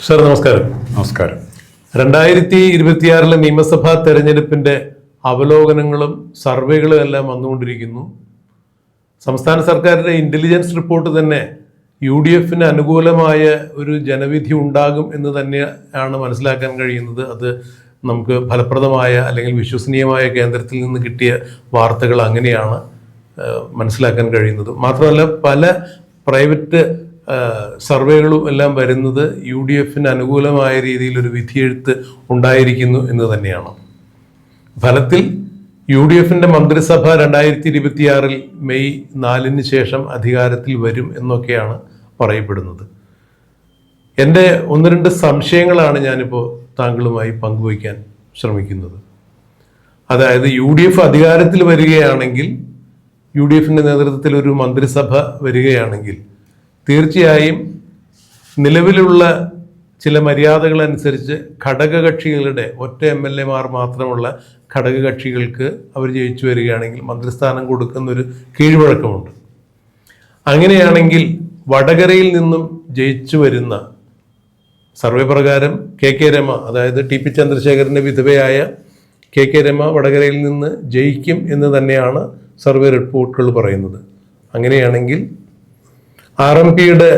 Sir നമസ്കാരം. നമസ്കാരം. 2026 നിയമസഭാ തെരഞ്ഞെടുപ്പിന്റെ അവലോകനങ്ങളും സർവേകളും എല്ലാം വന്നുകൊണ്ടിരിക്കുന്നു. സംസ്ഥാന സർക്കാരിന്റെ ഇന്റലിജൻസ് റിപ്പോർട്ട് തന്നെ UDFന് അനുകൂലമായ ഒരു ജനവിധി ഉണ്ടാകും എന്ന് തന്നെയാണ് മനസ്സിലാക്കാൻ കഴിയുന്നത്. അത് നമുക്ക് ഫലപ്രദമായ അല്ലെങ്കിൽ വിശ്വസനീയമായ കേന്ദ്രത്തിൽ നിന്ന് കിട്ടിയ വാർത്തകൾ അങ്ങനെയാണ് മനസ്സിലാക്കാൻ കഴിയുന്നത്. മാത്രമല്ല പല പ്രൈവറ്റ് സർവേകളും എല്ലാം വരുന്നത് UDFന് അനുകൂലമായ രീതിയിൽ ഒരു വിധിയെഴുത്ത് ഉണ്ടായിരിക്കുന്നു എന്ന് തന്നെയാണ്. ഫലത്തിൽ UDFന്റെ മന്ത്രിസഭ 2026 മെയ് 4 ശേഷം അധികാരത്തിൽ വരും എന്നൊക്കെയാണ് പറയപ്പെടുന്നത്. എൻ്റെ 1-2 സംശയങ്ങളാണ് ഞാനിപ്പോൾ താങ്കളുമായി പങ്കുവയ്ക്കാൻ ശ്രമിക്കുന്നത്. അതായത് UDF അധികാരത്തിൽ വരികയാണെങ്കിൽ, UDFന്റെ നേതൃത്വത്തിൽ ഒരു മന്ത്രിസഭ വരികയാണെങ്കിൽ തീർച്ചയായും നിലവിലുള്ള ചില മര്യാദകൾ അനുസരിച്ച് ഘടകകക്ഷികളുടെ ഒറ്റ MLAമാർ മാത്രമുള്ള ഘടകകക്ഷികൾക്ക് അവർ ജയിച്ചു വരികയാണെങ്കിൽ മന്ത്രിസ്ഥാനം കൊടുക്കുന്നൊരു കീഴ്വഴക്കമുണ്ട്. അങ്ങനെയാണെങ്കിൽ വടകരയിൽ നിന്നും ജയിച്ചു വരുന്ന സർവേ പ്രകാരം KK രമ, അതായത് TP ചന്ദ്രശേഖരൻ്റെ വിധവയായ KK രമ വടകരയിൽ നിന്ന് ജയിക്കും എന്ന് തന്നെയാണ് സർവേ റിപ്പോർട്ടുകൾ പറയുന്നത്. അങ്ങനെയാണെങ്കിൽ RMPയുടെ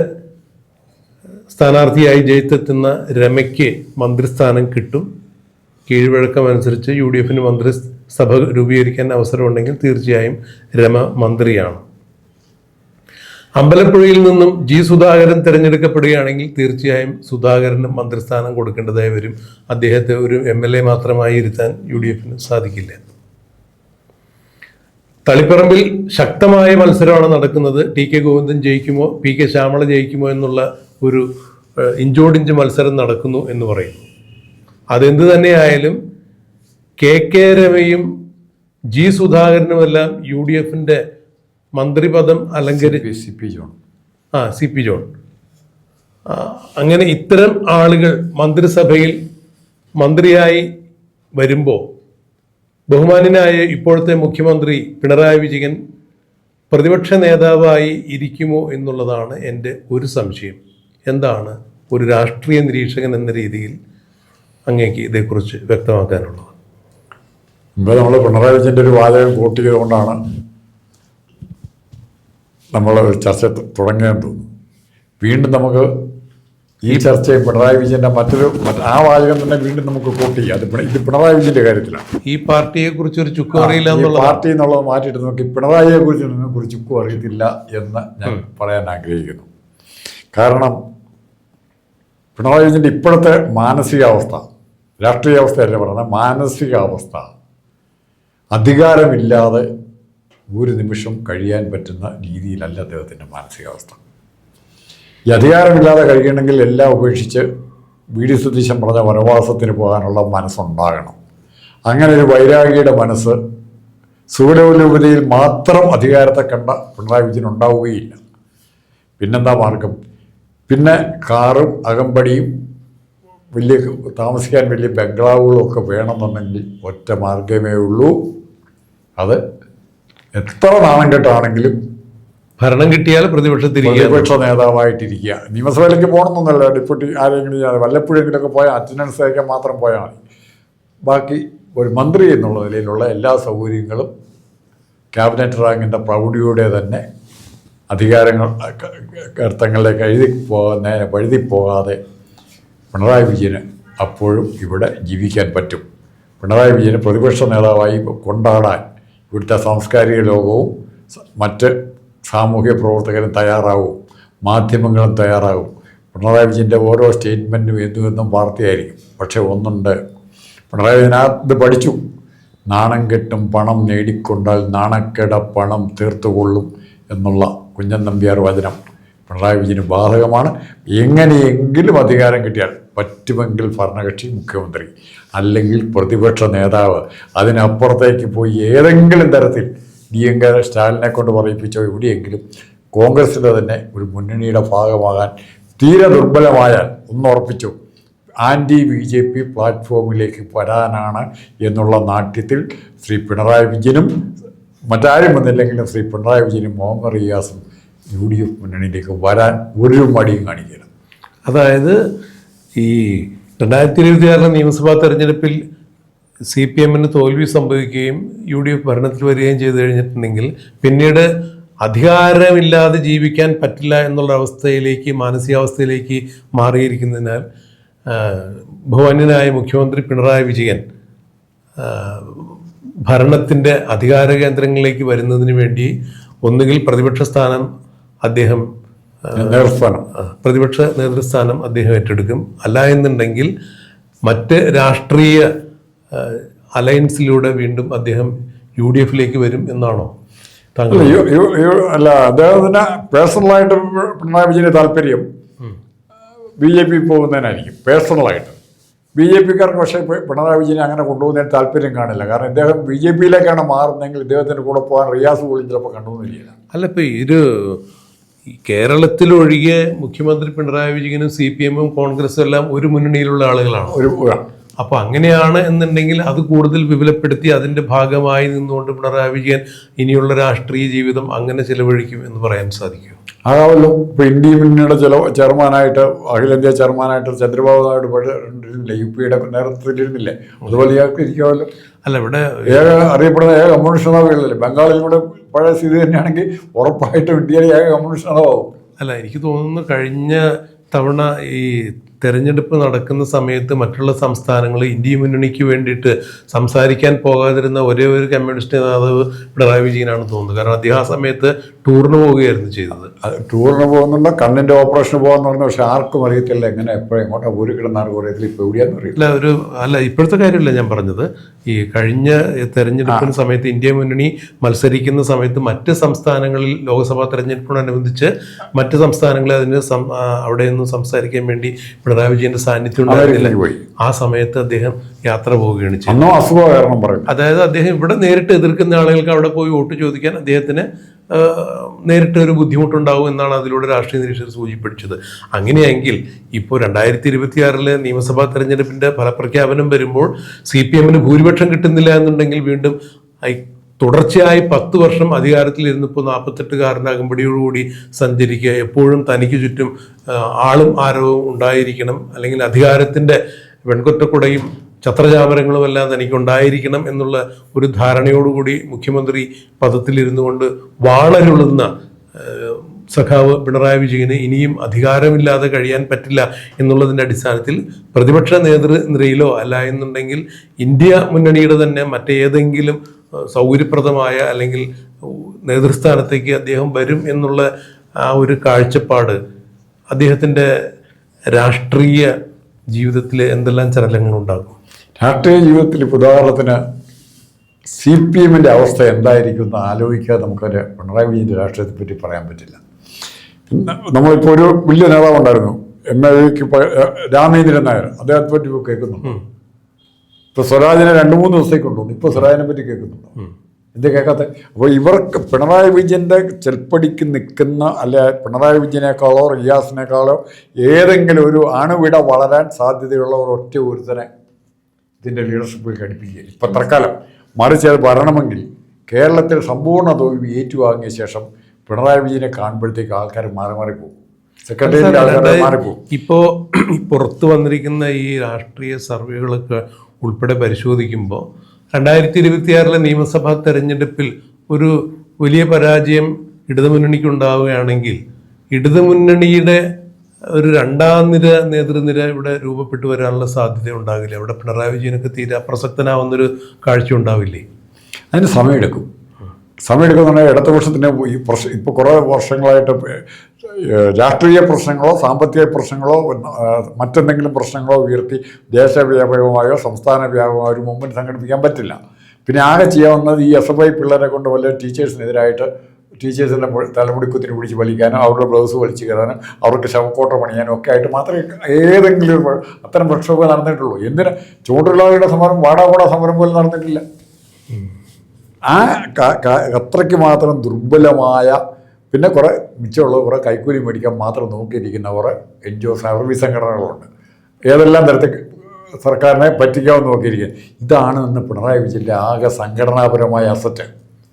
സ്ഥാനാർത്ഥിയായി ജയിച്ചെത്തുന്ന രമയ്ക്ക് മന്ത്രിസ്ഥാനം കിട്ടും. കീഴ്വഴക്കമനുസരിച്ച് UDFന് മന്ത്രിസഭ രൂപീകരിക്കാൻ അവസരമുണ്ടെങ്കിൽ തീർച്ചയായും രമ മന്ത്രിയാണ്. അമ്പലപ്പുഴയിൽ നിന്നും G സുധാകരൻ തിരഞ്ഞെടുക്കപ്പെടുകയാണെങ്കിൽ തീർച്ചയായും സുധാകരന് മന്ത്രിസ്ഥാനം കൊടുക്കേണ്ടതായി വരും. അദ്ദേഹത്തെ ഒരു MLA മാത്രമായി ഇരുത്താൻ UDFന് സാധിക്കില്ല. തളിപ്പറമ്പിൽ ശക്തമായ മത്സരമാണ് നടക്കുന്നത്. TK ഗോവിന്ദൻ ജയിക്കുമോ PK ശ്യാമള ജയിക്കുമോ എന്നുള്ള ഒരു ഇഞ്ചോടിഞ്ച് മത്സരം നടക്കുന്നു എന്ന് പറയുന്നു. അതെന്ത് തന്നെയായാലും KK രമയും G സുധാകരനുമെല്ലാം UDFന്റെ മന്ത്രിപദം CP ജോൺ അങ്ങനെ ഇത്തരം ആളുകൾ മന്ത്രിസഭയിൽ മന്ത്രിയായി വരുമ്പോൾ ബഹുമാന്യനായ ഇപ്പോഴത്തെ മുഖ്യമന്ത്രി പിണറായി വിജയൻ പ്രതിപക്ഷ നേതാവായി ഇരിക്കുമോ എന്നുള്ളതാണ് എൻ്റെ ഒരു സംശയം. എന്താണ് ഒരു രാഷ്ട്രീയ നിരീക്ഷകൻ എന്ന രീതിയിൽ അങ്ങേക്ക് ഇതേക്കുറിച്ച് വ്യക്തമാക്കാനുള്ളത്? ഇപ്പോൾ നമ്മൾ പിണറായി വിജയൻ്റെ ഒരു വാചകം കോട്ട് ചെയ്തുകൊണ്ടാണ് നമ്മൾ ചർച്ച തുടങ്ങിയെന്ന് തോന്നുന്നു. വീണ്ടും നമുക്ക് ഈ ചർച്ചയും പിണറായി വിജയൻ്റെ ആ വാചകം തന്നെ വീണ്ടും നമുക്ക് കോട്ട് ചെയ്യാം. ഇത് പിണറായി വിജയൻ്റെ കാര്യത്തിലാണ്. ഈ പാർട്ടിയെ കുറിച്ച് ഒരു ചുക്കും അറിയില്ല, പാർട്ടി എന്നുള്ളത് മാറ്റിയിട്ട് നമുക്ക് പിണറായിയെ കുറിച്ച് നിങ്ങൾക്ക് ഒരു ചുക്കും അറിയത്തില്ല എന്ന് ഞാൻ പറയാൻ ആഗ്രഹിക്കുന്നു. കാരണം പിണറായി വിജയൻ്റെ ഇപ്പോഴത്തെ മാനസികാവസ്ഥ, രാഷ്ട്രീയ അവസ്ഥയല്ല പറയുന്നത്, മാനസികാവസ്ഥ, അധികാരമില്ലാതെ ഒരു നിമിഷം കഴിയാൻ പറ്റുന്ന രീതിയിലല്ല അദ്ദേഹത്തിൻ്റെ മാനസികാവസ്ഥ. ഈ അധികാരമില്ലാതെ കഴിയണമെങ്കിൽ എല്ലാം ഉപേക്ഷിച്ച് VD സതീശൻ പറഞ്ഞ വനവാസത്തിന് പോകാനുള്ള മനസ്സുണ്ടാകണം. അങ്ങനെ ഒരു വൈരാഗിയുടെ മനസ്സ് സൂര്യലോകതയിൽ മാത്രം അധികാരത്തെ കണ്ട പിണറായി വിജയൻ ഉണ്ടാവുകയില്ല. പിന്നെന്താ മാർഗം? പിന്നെ കാറും അകമ്പടിയും വലിയ താമസിക്കാൻ വലിയ ബംഗ്ലാവുകളും ഒക്കെ വേണമെന്നുണ്ടെങ്കിൽ ഒറ്റ മാർഗമേ ഉള്ളൂ. അത് എത്ര നാണം കെട്ടാണെങ്കിലും ഭരണം കിട്ടിയാൽ പ്രതിപക്ഷ നേതാവായിട്ടിരിക്കുക. നിയമസഭയിലേക്ക് പോകണമെന്നല്ല, ഡെപ്യൂട്ടി ആരെങ്കിലും വല്ലപ്പോഴെങ്കിലൊക്കെ പോയാൽ അറ്റൻഡൻസ് അയക്കാൻ മാത്രം പോയാൽ മതി. ബാക്കി ഒരു മന്ത്രി എന്നുള്ള നിലയിലുള്ള എല്ലാ സൗകര്യങ്ങളും ക്യാബിനറ്റ് റാങ്കിൻ്റെ പ്രൗഢിയുടെ തന്നെ അധികാരങ്ങൾ കർത്തങ്ങളിലേക്ക് വഴുതിപ്പോകാതെ പിണറായി വിജയന് അപ്പോഴും ഇവിടെ ജീവിക്കാൻ പറ്റും. പിണറായി വിജയന് പ്രതിപക്ഷ നേതാവായി കൊണ്ടാടാൻ ഇവിടുത്തെ സാംസ്കാരിക ലോകവും മറ്റ് സാമൂഹ്യ പ്രവർത്തകരും തയ്യാറാവും, മാധ്യമങ്ങളും തയ്യാറാവും. പിണറായി വിജയൻ്റെ ഓരോ സ്റ്റേറ്റ്മെൻറ്റും എന്നും വാർത്തയായിരിക്കും. പക്ഷെ ഒന്നുണ്ട്, പിണറായി വിജയൻ പഠിച്ചു. നാണം കെട്ടും പണം നേടിക്കൊണ്ടാൽ നാണക്കെട പണം തീർത്തുകൊള്ളും എന്നുള്ള കുഞ്ഞൻ നമ്പ്യാർ വചനം പിണറായി വിജയന് ബാധകമാണ്. എങ്ങനെയെങ്കിലും അധികാരം കിട്ടിയാൽ, പറ്റുമെങ്കിൽ ഭരണകക്ഷി മുഖ്യമന്ത്രി, അല്ലെങ്കിൽ പ്രതിപക്ഷ നേതാവ്, അതിനപ്പുറത്തേക്ക് പോയി ഏതെങ്കിലും തരത്തിൽ DMK സ്റ്റാലിനെ കൊണ്ട് പറയിപ്പിച്ചോ എവിടെയെങ്കിലും കോൺഗ്രസിൻ്റെ തന്നെ ഒരു മുന്നണിയുടെ ഭാഗമാകാൻ തീരെ ദുർബലമായാൽ ഒന്നുറപ്പിച്ചു BJP പ്ലാറ്റ്ഫോമിലേക്ക് വരാനാണ് എന്നുള്ള നാട്യത്തിൽ ശ്രീ പിണറായി വിജയനും മറ്റാരും വന്നില്ലെങ്കിലും ശ്രീ പിണറായി വിജയനും മുഹമ്മദ് റിയാസും UDF മുന്നണിയിലേക്ക് വരാൻ ഒരു മടിയും കാണിക്കണം. അതായത് ഈ 2026 നിയമസഭാ തെരഞ്ഞെടുപ്പിൽ CPM തോൽവി സംഭവിക്കുകയും UDF ഭരണത്തിൽ വരികയും ചെയ്തു കഴിഞ്ഞിട്ടുണ്ടെങ്കിൽ പിന്നീട് അധികാരമില്ലാതെ ജീവിക്കാൻ പറ്റില്ല എന്നുള്ള അവസ്ഥയിലേക്ക്, മാനസികാവസ്ഥയിലേക്ക് മാറിയിരിക്കുന്നതിനാൽ ബഹുമാന്യനായ മുഖ്യമന്ത്രി പിണറായി വിജയൻ ഭരണത്തിൻ്റെ അധികാര കേന്ദ്രങ്ങളിലേക്ക് വരുന്നതിന് വേണ്ടി ഒന്നുകിൽ പ്രതിപക്ഷ നേതൃസ്ഥാനം അദ്ദേഹം ഏറ്റെടുക്കും, അല്ല എന്നുണ്ടെങ്കിൽ മറ്റ് രാഷ്ട്രീയ അലയൻസിലൂടെ വീണ്ടും അദ്ദേഹം UDFിലേക്ക് വരും എന്നാണോ താങ്കൾ? അല്ല, അദ്ദേഹത്തിന് പേഴ്സണലായിട്ട് പിണറായി വിജയന് താല്പര്യം BJP പോകുന്നതിനായിരിക്കും പേഴ്സണലായിട്ട്. BJPക്കാർക്ക് പക്ഷേ പിണറായി വിജയനെ അങ്ങനെ കൊണ്ടുപോകുന്നതിന് താല്പര്യം കാണില്ല. കാരണം ഇദ്ദേഹം BJPയിലേക്കാണ് മാറുന്നതെങ്കിൽ ഇദ്ദേഹത്തിന് കൂടെ പോകാൻ റിയാസ് പോലും ചിലപ്പോൾ കണ്ടുവന്നിരിക്കില്ല. അല്ല, ഇപ്പോൾ കേരളത്തിലൊഴികെ മുഖ്യമന്ത്രി പിണറായി വിജയനും CPMും കോൺഗ്രസും എല്ലാം ഒരു മുന്നണിയിലുള്ള ആളുകളാണ്. അപ്പോൾ അങ്ങനെയാണ് എന്നുണ്ടെങ്കിൽ അത് കൂടുതൽ വിപുലപ്പെടുത്തി അതിൻ്റെ ഭാഗമായി നിന്നുകൊണ്ട് പിണറായി വിജയൻ ഇനിയുള്ള രാഷ്ട്രീയ ജീവിതം അങ്ങനെ ചെലവഴിക്കും എന്ന് പറയാൻ സാധിക്കും. ആകാമല്ലോ. ഇപ്പോൾ ഇന്ത്യ മുന്നണിയുടെ ചെയർമാനായിട്ട്, അഖിലേന്ത്യാ ചെയർമാനായിട്ട് ചന്ദ്രബാബു നായിഡു പഴയ UPയുടെ നേതൃത്വത്തിലിരുന്നില്ലേ, അതുപോലെ ഇയാൾക്ക് ഇരിക്കാമല്ലോ. അല്ല, ഇവിടെ അറിയപ്പെടുന്ന കമ്മ്യൂണിസ്റ്റ് നേതാവുകളില്ലേ, ബംഗാളിലൂടെ പഴയ സ്ഥിതി തന്നെയാണെങ്കിൽ ഉറപ്പായിട്ടും ഇന്ത്യയിലെ കമ്മ്യൂണിസ്റ്റ് നേതാവും. അല്ല, എനിക്ക് തോന്നുന്നു കഴിഞ്ഞ തവണ ഈ തെരഞ്ഞെടുപ്പ് നടക്കുന്ന സമയത്ത് മറ്റുള്ള സംസ്ഥാനങ്ങൾ ഇന്ത്യ മുന്നണിക്ക് വേണ്ടിയിട്ട് സംസാരിക്കാൻ പോകാതിരുന്ന ഒരേ ഒരു കമ്മ്യൂണിസ്റ്റ് നേതാവ് പിണറായി വിജയനാണ് തോന്നുന്നത്. കാരണം അദ്ദേഹം ആ സമയത്ത് ടൂറിന് പോവുകയായിരുന്നു ചെയ്തത്. ടൂറിന് പോകുന്നുണ്ടോ, കണ്ണിൻ്റെ ഓപ്പറേഷന് പോകാന്ന് പറഞ്ഞു. പക്ഷെ ആർക്കും അറിയത്തില്ല എങ്ങനെ എപ്പോഴും എങ്ങോട്ടാ ഊരി കിടന്നാർക്കും അറിയത്തില്ല, ഇപ്പോൾ എവിടെയാന്ന് അറിയില്ല. അല്ല ഇപ്പോഴത്തെ കാര്യമല്ല ഞാൻ പറഞ്ഞത്. ഈ കഴിഞ്ഞ തെരഞ്ഞെടുപ്പിന് സമയത്ത് ഇന്ത്യ മുന്നണി മത്സരിക്കുന്ന സമയത്ത് മറ്റ് സംസ്ഥാനങ്ങളിൽ ലോക്സഭാ തെരഞ്ഞെടുപ്പിനോടനുബന്ധിച്ച് മറ്റ് സംസ്ഥാനങ്ങളെ അതിന് അവിടെ നിന്ന് സംസാരിക്കാൻ വേണ്ടി പിണറായി വിജയന്റെ സാന്നിധ്യം ഉണ്ടായിരുന്നില്ല. ആ സമയത്ത് അദ്ദേഹം യാത്ര പോവുകയാണ് ചെയ്യുന്നത്. അതായത് അദ്ദേഹം ഇവിടെ നേരിട്ട് എതിർക്കുന്ന ആളുകൾക്ക് അവിടെ പോയി വോട്ട് ചോദിക്കാൻ അദ്ദേഹത്തിന് നേരിട്ട് ഒരു ബുദ്ധിമുട്ടുണ്ടാവും എന്നാണ് അതിലൂടെ രാഷ്ട്രീയ നിരീക്ഷകർ സൂചിപ്പിച്ചത്. അങ്ങനെയെങ്കിൽ ഇപ്പോൾ 2026 നിയമസഭാ തെരഞ്ഞെടുപ്പിന്റെ ഫലപ്രഖ്യാപനം വരുമ്പോൾ CPMന് ഭൂരിപക്ഷം കിട്ടുന്നില്ല എന്നുണ്ടെങ്കിൽ വീണ്ടും തുടർച്ചയായി 10 വർഷം അധികാരത്തിലിരുന്നിപ്പോൾ 48-കാരനാകുമ്പടിയോടുകൂടി സഞ്ചരിക്കുക, എപ്പോഴും തനിക്ക് ചുറ്റും ആളും ആരവവും ഉണ്ടായിരിക്കണം, അല്ലെങ്കിൽ അധികാരത്തിൻ്റെ വെൺകൊറ്റക്കുടയും ഛത്രചാമരങ്ങളുമെല്ലാം തനിക്കുണ്ടായിരിക്കണം എന്നുള്ള ഒരു ധാരണയോടുകൂടി മുഖ്യമന്ത്രി പദത്തിലിരുന്നു കൊണ്ട് വാളരുളുന്ന സഖാവ് പിണറായി വിജയന് ഇനിയും അധികാരമില്ലാതെ കഴിയാൻ പറ്റില്ല എന്നുള്ളതിൻ്റെ അടിസ്ഥാനത്തിൽ പ്രതിപക്ഷ നേതൃനിരയിലോ അല്ല എന്നുണ്ടെങ്കിൽ ഇന്ത്യ മുന്നണിയുടെ തന്നെ മറ്റേതെങ്കിലും സൗകര്യപ്രദമായ അല്ലെങ്കിൽ നേതൃസ്ഥാനത്തേക്ക് അദ്ദേഹം വരും എന്നുള്ള ആ ഒരു കാഴ്ചപ്പാട് അദ്ദേഹത്തിൻ്റെ രാഷ്ട്രീയ ജീവിതത്തിൽ എന്തെല്ലാം ചലനങ്ങളുണ്ടാകും? രാഷ്ട്രീയ ജീവിതത്തിൽ ഉദാഹരണത്തിന് CPMന്റെ അവസ്ഥ എന്തായിരിക്കും എന്ന് ആലോചിക്കാതെ നമുക്കൊരു പിണറായി വിജയൻ്റെ രാഷ്ട്രീയത്തെ പറ്റി പറയാൻ പറ്റില്ല. നമ്മളിപ്പോൾ ഒരു വലിയ നേതാവുണ്ടായിരുന്നു, MLAക്ക് രാമേന്ദ്രൻ നായർ, അദ്ദേഹത്തെ പറ്റി ഇപ്പോൾ കേൾക്കുന്നുണ്ട്. ഇപ്പോൾ സ്വരാജിനെ 2-3 ദിവസത്തേക്ക് കൊണ്ടുവന്നു, ഇപ്പോൾ സ്വരാജിനെ പറ്റി കേൾക്കുന്നുണ്ടോ? എന്ത് കേൾക്കാത്ത? അപ്പോൾ ഇവർക്ക് പിണറായി വിജയൻ്റെ ചെൽപ്പടിക്ക് നിൽക്കുന്ന, അല്ലെ പിണറായി വിജയനേക്കാളോ റിയാസിനേക്കാളോ ഏതെങ്കിലും ഒരു അണുവിട വളരാൻ സാധ്യതയുള്ള ഒരൊറ്റ ഒരുത്തനെ ഇതിൻ്റെ ലീഡർഷിപ്പിൽ ഘടിപ്പിക്കുകയില്ല ഇപ്പം തൽക്കാലം. മറിച്ച് അത് വരണമെങ്കിൽ കേരളത്തിൽ സമ്പൂർണ്ണ തോൽവി ഏറ്റുവാങ്ങിയ ശേഷം പിണറായി വിജയനെ കാണുമ്പോഴത്തേക്ക് ആൾക്കാർ മാറിപ്പോകും, സെക്രട്ടേറിയറ്റിൽ ആൾക്കാർ മാറിപ്പോകും. ഇപ്പോൾ പുറത്തു വന്നിരിക്കുന്ന ഈ രാഷ്ട്രീയ സർവേകളൊക്കെ ഉൾപ്പെടെ പരിശോധിക്കുമ്പോൾ 2026 നിയമസഭാ തെരഞ്ഞെടുപ്പിൽ ഒരു വലിയ പരാജയം ഇടതുമുന്നണിക്ക് ഉണ്ടാവുകയാണെങ്കിൽ ഇടതുമുന്നണിയുടെ ഒരു 2ാം നിര നേതൃനിര ഇവിടെ രൂപപ്പെട്ടു വരാനുള്ള സാധ്യത ഉണ്ടാകില്ല. അവിടെ പിണറായി വിജയനൊക്കെ തീരെ അപ്രസക്തനാവുന്നൊരു കാഴ്ച ഉണ്ടാവില്ലേ? അതിന് സമയമെടുക്കും എന്ന് പറഞ്ഞാൽ ഇടതുപക്ഷത്തിന് ഈ ഇപ്പോൾ കുറേ വർഷങ്ങളായിട്ട് രാഷ്ട്രീയ പ്രശ്നങ്ങളോ സാമ്പത്തിക പ്രശ്നങ്ങളോ മറ്റെന്തെങ്കിലും പ്രശ്നങ്ങളോ ഉയർത്തി ദേശവ്യാപകമായോ സംസ്ഥാന വ്യാപകമായോ ഒരു മൂവ്മെൻറ്റ് സംഘടിപ്പിക്കാൻ പറ്റില്ല. പിന്നെ ആകെ ചെയ്യാവുന്നത് ഈ SFI പിള്ളേരെ കൊണ്ട് വല്ല ടീച്ചേഴ്സിനെതിരായിട്ട് ടീച്ചേഴ്സിൻ്റെ തലമുടി കുത്തിന് പിടിച്ച് വലിക്കാനോ അവരുടെ ബ്ലൗസ് വലിച്ചു കയറാനോ അവർക്ക് ശവക്കോട്ട പണിയാനോ ഒക്കെ ആയിട്ട് മാത്രമേ ഏതെങ്കിലും അത്തരം പ്രക്ഷോഭം നടന്നിട്ടുള്ളൂ. എന്തിന് ചൂണ്ടുള്ളവരുടെ സമരം വാടാകൂടാ സമരം പോലും നടന്നിട്ടില്ല. ആ അത്രയ്ക്ക് മാത്രം ദുർബലമായ, പിന്നെ കുറേ മിച്ചമുള്ള കുറേ കൈക്കൂലി മേടിക്കാൻ മാത്രം നോക്കിയിരിക്കുന്ന കുറേ NGO സർവീസ് സംഘടനകളുണ്ട്. ഏതെല്ലാം തരത്തിൽ സർക്കാരിനെ പറ്റിക്കാമെന്ന് നോക്കിയിരിക്കുക. ഇതാണ് ഇന്ന് പിണറായി വിജയൻ്റെ ആകെ സംഘടനാപരമായ അസറ്റ്.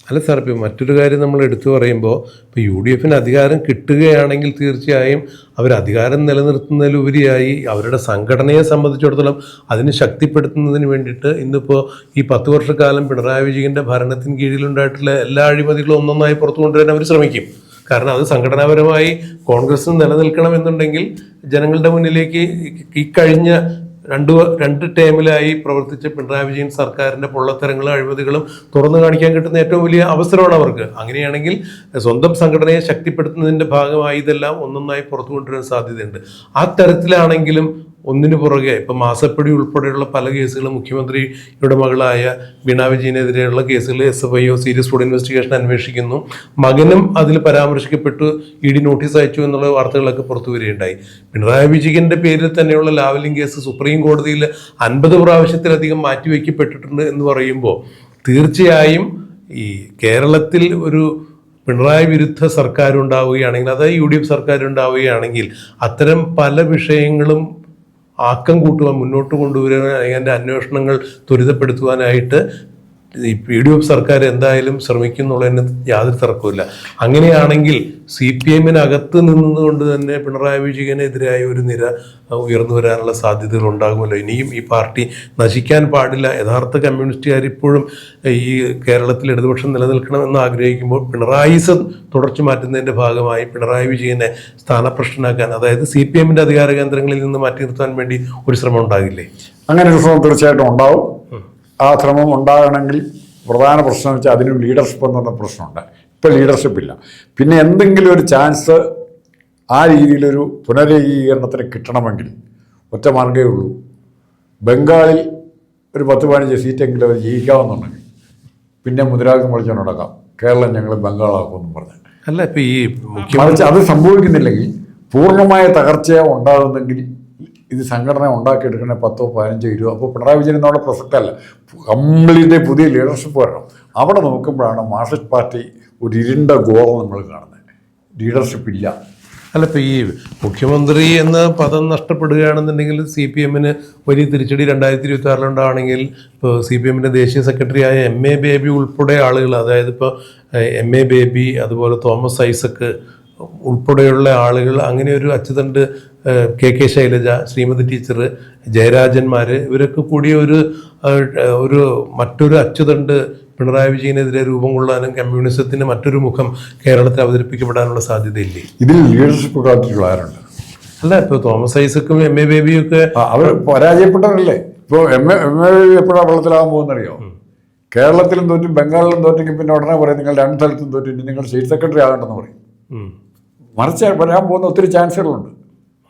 അല്ല സാർ, ഇപ്പോൾ മറ്റൊരു കാര്യം നമ്മൾ എടുത്തു പറയുമ്പോൾ ഇപ്പോൾ UDFന് അധികാരം കിട്ടുകയാണെങ്കിൽ തീർച്ചയായും അവർ അധികാരം നിലനിർത്തുന്നതിലുപരിയായി അവരുടെ സംഘടനയെ സംബന്ധിച്ചിടത്തോളം അതിന് ശക്തിപ്പെടുത്തുന്നതിന് വേണ്ടിയിട്ട് ഇന്നിപ്പോൾ ഈ 10 വർഷക്കാലം പിണറായി വിജയൻ്റെ ഭരണത്തിന് കീഴിലുണ്ടായിട്ടുള്ള എല്ലാ അഴിമതികളും ഒന്നൊന്നായി പുറത്തു കൊണ്ടുവരാൻ അവർ ശ്രമിക്കും. കാരണം അത് സംഘടനാപരമായി കോൺഗ്രസ് നിലനിൽക്കണമെന്നുണ്ടെങ്കിൽ ജനങ്ങളുടെ മുന്നിലേക്ക് ഈ കഴിഞ്ഞ രണ്ട് ടേമിലായി പ്രവർത്തിച്ച പിണറായി വിജയൻ സർക്കാരിൻ്റെ പൊള്ളത്തരങ്ങളും അഴിമതികളും തുറന്നു കാണിക്കാൻ കിട്ടുന്ന ഏറ്റവും വലിയ അവസരമാണ് അവർക്ക്. അങ്ങനെയാണെങ്കിൽ സ്വന്തം സംഘടനയെ ശക്തിപ്പെടുത്തുന്നതിൻ്റെ ഭാഗമായി ഇതെല്ലാം ഒന്നൊന്നായി പുറത്തു കൊണ്ടുവരാൻ സാധ്യതയുണ്ട്. ആ തരത്തിലാണെങ്കിലും ഒന്നിനു പുറകെ ഇപ്പം മാസപ്പടി ഉൾപ്പെടെയുള്ള പല കേസുകളും മുഖ്യമന്ത്രിയുടെ മകളായ വീണ വിജയനെതിരെയുള്ള കേസുകൾ SFIO സീരിയസ് ഫുഡ് ഇൻവെസ്റ്റിഗേഷൻ അന്വേഷിക്കുന്നു. മകനും അതിൽ പരാമർശിക്കപ്പെട്ടു, ED നോട്ടീസ് അയച്ചു എന്നുള്ള വാർത്തകളൊക്കെ പുറത്തു വരികയുണ്ടായി. പിണറായി വിജയന്റെ പേരിൽ തന്നെയുള്ള ലാവലിംഗ് കേസ് സുപ്രീം കോടതിയിൽ 50 പ്രാവശ്യത്തിലധികം മാറ്റിവെക്കപ്പെട്ടിട്ടുണ്ട് എന്ന് പറയുമ്പോൾ തീർച്ചയായും ഈ കേരളത്തിൽ ഒരു പിണറായി വിരുദ്ധ സർക്കാർ ഉണ്ടാവുകയാണെങ്കിൽ, അതായത് UDF സർക്കാർ ഉണ്ടാവുകയാണെങ്കിൽ അത്തരം പല വിഷയങ്ങളും ആക്കം കൂട്ടുവാൻ, മുന്നോട്ട് കൊണ്ടുവരാൻ, അതിൻ്റെ അന്വേഷണങ്ങൾ ത്വരിതപ്പെടുത്തുവാനായിട്ട് ഈ UDF സർക്കാർ എന്തായാലും ശ്രമിക്കുന്നുള്ളതിന് യാതൊരു തർക്കമില്ല. അങ്ങനെയാണെങ്കിൽ CPM-നകത്ത് നിന്നുകൊണ്ട് തന്നെ പിണറായി വിജയനെതിരായ ഒരു നിര ഉയർന്നു വരാനുള്ള സാധ്യതകൾ ഉണ്ടാകുമല്ലോ. ഇനിയും ഈ പാർട്ടി നശിക്കാൻ പാടില്ല. യഥാർത്ഥ കമ്മ്യൂണിസ്റ്റുകാർ ഇപ്പോഴും ഈ കേരളത്തിൽ ഇടതുപക്ഷം നിലനിൽക്കണമെന്ന് ആഗ്രഹിക്കുമ്പോൾ പിണറായിസം തുടർച്ച മാറ്റുന്നതിൻ്റെ ഭാഗമായി പിണറായി വിജയനെ സ്ഥാനഭ്രഷ്ടനാക്കാൻ, അതായത് CPM-ന്റെ അധികാര കേന്ദ്രങ്ങളിൽ നിന്ന് മാറ്റി നിർത്താൻ വേണ്ടി ഒരു ശ്രമം ഉണ്ടാകില്ലേ? അങ്ങനെ ഒരു ശ്രമം തീർച്ചയായിട്ടും ഉണ്ടാവും. ആ ശ്രമം ഉണ്ടാകണമെങ്കിൽ പ്രധാന പ്രശ്നം വെച്ചാൽ അതിന് ലീഡർഷിപ്പ് എന്ന് പറഞ്ഞ പ്രശ്നമുണ്ട്. ഇപ്പോൾ ലീഡർഷിപ്പില്ല. പിന്നെ എന്തെങ്കിലും ഒരു ചാൻസ് ആ രീതിയിലൊരു പുനരേകീകരണത്തിന് കിട്ടണമെങ്കിൽ ഒറ്റ മാർഗ്ഗമേ ഉള്ളൂ. ബംഗാളിൽ ഒരു 10-15 സീറ്റെങ്കിലും അവർ ജയിക്കാമെന്നുണ്ടെങ്കിൽ പിന്നെ മുദ്രാവാക്യം വിളിച്ചുകൊണ്ട് നടക്കാം, കേരളം ഞങ്ങൾ ബംഗാളാക്കുമെന്നും പറഞ്ഞ്. അല്ല, ഇപ്പം ഈ മറിച്ച് അത് സംഭവിക്കുന്നില്ലെങ്കിൽ, പൂർണ്ണമായ തകർച്ച ഉണ്ടാകുന്നെങ്കിൽ ഇത് സംഘടന ഉണ്ടാക്കിയെടുക്കണേ 10, 15, 20. അപ്പോൾ പിണറായി വിജയൻ എന്നവിടെ പ്രസക്തമല്ല. കംപ്ലീറ്റ് പുതിയ ലീഡർഷിപ്പ് വരണം. അവിടെ നോക്കുമ്പോഴാണ് മാർക്സിസ്റ്റ് പാർട്ടി ഒരു ഇരുണ്ട ഗോളം നമ്മൾ കാണുന്നത്. ലീഡർഷിപ്പ് ഇല്ല. അല്ല, ഇപ്പോൾ ഈ മുഖ്യമന്ത്രി എന്ന പദം നഷ്ടപ്പെടുകയാണെന്നുണ്ടെങ്കിൽ CPM-ന് വലിയ തിരിച്ചടി 2026 ഉണ്ടാണെങ്കിൽ ഇപ്പോൾ CPM-ന്റെ ദേശീയ സെക്രട്ടറിയായ MA ബേബി ഉൾപ്പെടെ ആളുകൾ, അതായത് ഇപ്പോൾ MA ബേബി, അതുപോലെ തോമസ് ഐസക്ക് ഉൾപ്പെടെയുള്ള ആളുകൾ, അങ്ങനെ ഒരു അച്ചുതണ്ട് KK ശൈലജ, ശ്രീമതി ടീച്ചർ, ജയരാജന്മാർ, ഇവരൊക്കെ കൂടിയ ഒരു മറ്റൊരു അച്ചുതണ്ട് പിണറായി വിജയനെതിരെ രൂപം കൊള്ളാനും കമ്മ്യൂണിസത്തിന് മറ്റൊരു മുഖം കേരളത്തിൽ അവതരിപ്പിക്കപ്പെടാനുള്ള സാധ്യതയില്ലേ? ഇതിൽ ലീഡർഷിപ്പ് കാട്ടിട്ടുള്ള ആരുണ്ട്? അല്ല, ഇപ്പോൾ തോമസ് ഐസക്കും MA ബേബിയും ഒക്കെ അവർ പരാജയപ്പെട്ടവരല്ലേ. ഇപ്പോൾ MA ബേബി എപ്പോഴാണ് വെള്ളത്തിലാകാൻ പോകുന്നറിയോ? കേരളത്തിലും തോറ്റു, ബംഗാളിലും തോറ്റെങ്കിൽ പിന്നെ ഉടനെ പറയും നിങ്ങൾ 2 സ്ഥലത്തും തോറ്റു, ഇനി നിങ്ങൾ സ്റ്റേറ്റ് സെക്രട്ടറി ആകണ്ടെന്ന് പറയും. മറിച്ച് വരാൻ പോകുന്ന ഒത്തിരി ചാൻസുകളുണ്ട്.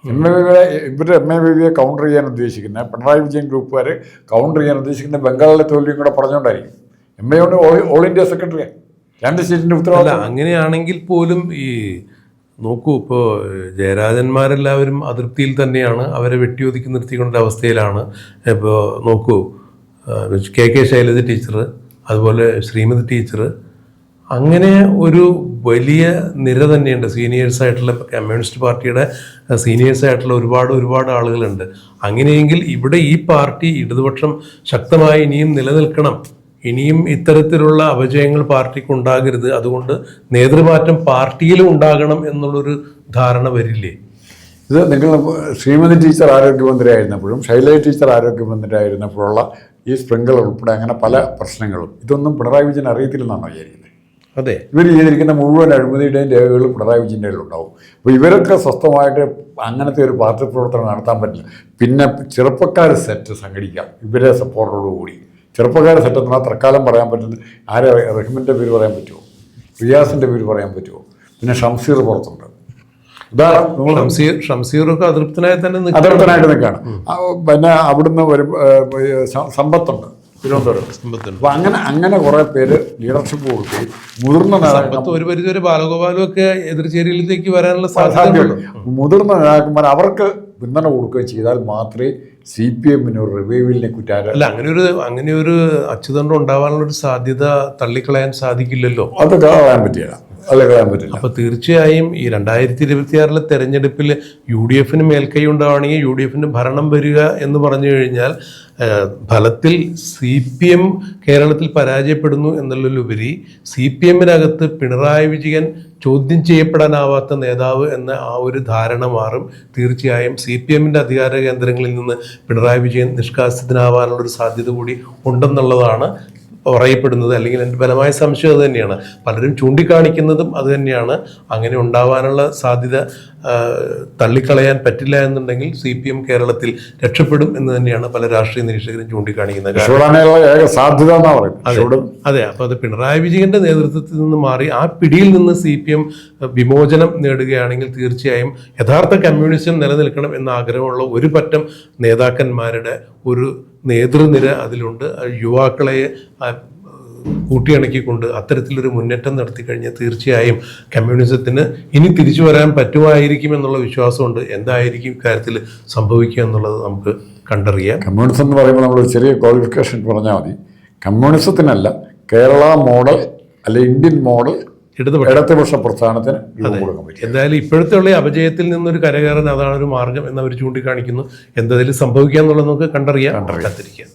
ഇവരുടെ MA ബേബിയെ കൗണ്ടർ ചെയ്യാൻ ഉദ്ദേശിക്കുന്ന പിണറായി വിജയൻ ഗ്രൂപ്പുകാർ കൗണ്ടർ ചെയ്യാൻ ഉദ്ദേശിക്കുന്ന ബംഗാളിലെ തോൽവിയും കൂടെ പറഞ്ഞുകൊണ്ടായിരിക്കും. MA കൊണ്ട് ഓൾ ഇന്ത്യ സെക്രട്ടറി 2 സ്റ്റേറ്റിൻ്റെ ഉത്തരവാദിത്തം. അങ്ങനെയാണെങ്കിൽ പോലും ഈ നോക്കൂ, ഇപ്പോൾ ജയരാജന്മാരെല്ലാവരും അതൃപ്തിയിൽ തന്നെയാണ്, അവരെ വെട്ടിയൊതുക്കി നിർത്തിക്കൊണ്ട അവസ്ഥയിലാണ്. ഇപ്പോൾ നോക്കൂ, KK ശൈലജ ടീച്ചർ, അതുപോലെ ശ്രീമതി ടീച്ചർ, അങ്ങനെ ഒരു വലിയ നിര തന്നെയുണ്ട്. സീനിയേഴ്സായിട്ടുള്ള കമ്മ്യൂണിസ്റ്റ് പാർട്ടിയുടെ സീനിയേഴ്സായിട്ടുള്ള ഒരുപാട് ആളുകളുണ്ട്. അങ്ങനെയെങ്കിൽ ഇവിടെ ഈ പാർട്ടി ഇടതുപക്ഷം ശക്തമായി ഇനിയും നിലനിൽക്കണം. ഇനിയും ഇത്തരത്തിലുള്ള അപജയങ്ങൾ പാർട്ടിക്ക് ഉണ്ടാകരുത്. അതുകൊണ്ട് നേതൃമാറ്റം പാർട്ടിയിലും ഉണ്ടാകണം എന്നുള്ളൊരു ധാരണ വരില്ലേ? ഇത് നിങ്ങൾ ശ്രീമതി ടീച്ചർ ആരോഗ്യമന്ത്രി ആയിരുന്നപ്പോഴും ശൈലജ ടീച്ചർ ആരോഗ്യമന്ത്രി ആയിരുന്നപ്പോഴുള്ള ഈ സ്പ്രിംഗിൾ ഉൾപ്പെടെ അങ്ങനെ പല പ്രശ്നങ്ങളും ഇതൊന്നും പിണറായി വിജയൻ അറിയത്തില്ലെന്നാണ് വിചാരിക്കുന്നത്. അതെ, ഇവർ ചെയ്തിരിക്കുന്ന മുഴുവൻ അഴിമതിയുടെയും രേഖകൾ പിണറായി വിജയൻ്റെ കയ്യിലുണ്ടാവും. അപ്പോൾ ഇവരൊക്കെ സ്വസ്ഥമായിട്ട് അങ്ങനത്തെ ഒരു പാർട്ടി പ്രവർത്തനം നടത്താൻ പറ്റില്ല. പിന്നെ ചെറുപ്പക്കാർ സെറ്റ് സംഘടിക്കാം ഇവരെ സപ്പോർട്ടോടുകൂടി. ചെറുപ്പക്കാർ സെറ്റ് എന്നാൽ തൽക്കാലം പറയാൻ പറ്റുന്നത് ആരെ? റഹീമിൻ്റെ പേര് പറയാൻ പറ്റുമോ? റിയാസിൻ്റെ പേര് പറയാൻ പറ്റുമോ? പിന്നെ ഷംസീർ പുറത്തുണ്ട്. ഷംസീറൊക്കെ അതൃപ്തനായിട്ട് നിൽക്കുകയാണ്. പിന്നെ അവിടുന്ന് ഒരു സമ്പത്തുണ്ട് തിരുവനന്തപുരം. അപ്പൊ അങ്ങനെ കുറെ പേര് ലീഡർഷിപ്പ് കൊടുക്കുകയും മുതിർന്ന നേതാക്കന്മാർ, ഒരു പരിധി ബാലഗോപാലും ഒക്കെ എതിർചേരിയിലേക്ക് വരാനുള്ള സാധ്യതയുണ്ട്. മുതിർന്ന നേതാക്കന്മാർ അവർക്ക് പിന്തുണ കൊടുക്കുകയും ചെയ്താൽ മാത്രമേ CPM-ന് ഒരു റിവൈവലിനെ കുറ്റാൻ. അല്ല, അങ്ങനെ ഒരു അച്ചുതണ്ട് ഉണ്ടാവാനുള്ള ഒരു സാധ്യത തള്ളിക്കളയാൻ സാധിക്കില്ലല്ലോ. അത് കളയാൻ പറ്റില്ല. കളയാൻ പറ്റില്ല. അപ്പോൾ തീർച്ചയായും ഈ 2026 തെരഞ്ഞെടുപ്പിൽ UDF മേൽക്കൈ ഉണ്ടാവുകയാണെങ്കിൽ UDF ഭരണം വരിക എന്ന് പറഞ്ഞു കഴിഞ്ഞാൽ ഫലത്തിൽ CPM കേരളത്തിൽ പരാജയപ്പെടുന്നു എന്നുള്ളതിലുപരി CPM-നകത്ത് പിണറായി വിജയൻ ചോദ്യം ചെയ്യപ്പെടാനാവാത്ത നേതാവ് എന്ന ആ ഒരു ധാരണ മാറും. തീർച്ചയായും CPM-ന്റെ അധികാര കേന്ദ്രങ്ങളിൽ നിന്ന് പിണറായി വിജയൻ നിഷ്കാസിതനാവാനുള്ളൊരു സാധ്യത കൂടി ഉണ്ടെന്നുള്ളതാണ് പറയപ്പെടുന്നത്. അല്ലെങ്കിൽ എൻ്റെ ബലമായ സംശയം അത് തന്നെയാണ്. പലരും ചൂണ്ടിക്കാണിക്കുന്നതും അത് തന്നെയാണ്. അങ്ങനെ ഉണ്ടാവാനുള്ള സാധ്യത തള്ളിക്കളയാൻ പറ്റില്ല എന്നുണ്ടെങ്കിൽ CPM കേരളത്തിൽ രക്ഷപ്പെടും എന്ന് തന്നെയാണ് പല രാഷ്ട്രീയ നിരീക്ഷകരും ചൂണ്ടിക്കാണിക്കുന്നത്. അതെ, അപ്പോൾ അത് പിണറായി വിജയന്റെ നേതൃത്വത്തിൽ നിന്ന് മാറി ആ പിടിയിൽ നിന്ന് CPM വിമോചനം നേടുകയാണെങ്കിൽ തീർച്ചയായും യഥാർത്ഥ കമ്മ്യൂണിസം നിലനിൽക്കണം എന്ന ആഗ്രഹമുള്ള ഒരു പറ്റം നേതാക്കന്മാരുടെ ഒരു നേതൃനിര അതിലുണ്ട്. യുവാക്കളെ കൂട്ടിയിണക്കിക്കൊണ്ട് അത്തരത്തിലൊരു മുന്നേറ്റം നടത്തി കഴിഞ്ഞാൽ തീർച്ചയായും കമ്മ്യൂണിസത്തിന് ഇനി തിരിച്ചു വരാൻ പറ്റുമായിരിക്കും എന്നുള്ള വിശ്വാസമുണ്ട്. എന്തായിരിക്കും ഇക്കാര്യത്തിൽ സംഭവിക്കുക എന്നുള്ളത് നമുക്ക് കണ്ടറിയാം. കമ്മ്യൂണിസം എന്ന് പറയുമ്പോൾ നമ്മൾ ചെറിയ ക്വാളിഫിക്കേഷൻ പറഞ്ഞാൽ മതി. കമ്മ്യൂണിസത്തിനല്ല, കേരള മോഡൽ അല്ലെ ഇന്ത്യൻ മോഡൽ ഇടതുപക്ഷ പ്രസ്ഥാനത്തിന് കൊടുക്കാൻ പറ്റും. എന്തായാലും ഇപ്പോഴത്തെ ഉള്ള അപജയത്തിൽ നിന്നൊരു കരകയറാൻ അതാണ് ഒരു മാർഗം എന്ന് അവർ ചൂണ്ടിക്കാണിക്കുന്നു. എന്തതിൽ സംഭവിക്കുക എന്നുള്ളത് നമുക്ക് കണ്ടറിയാം, കാത്തിരിക്കാം.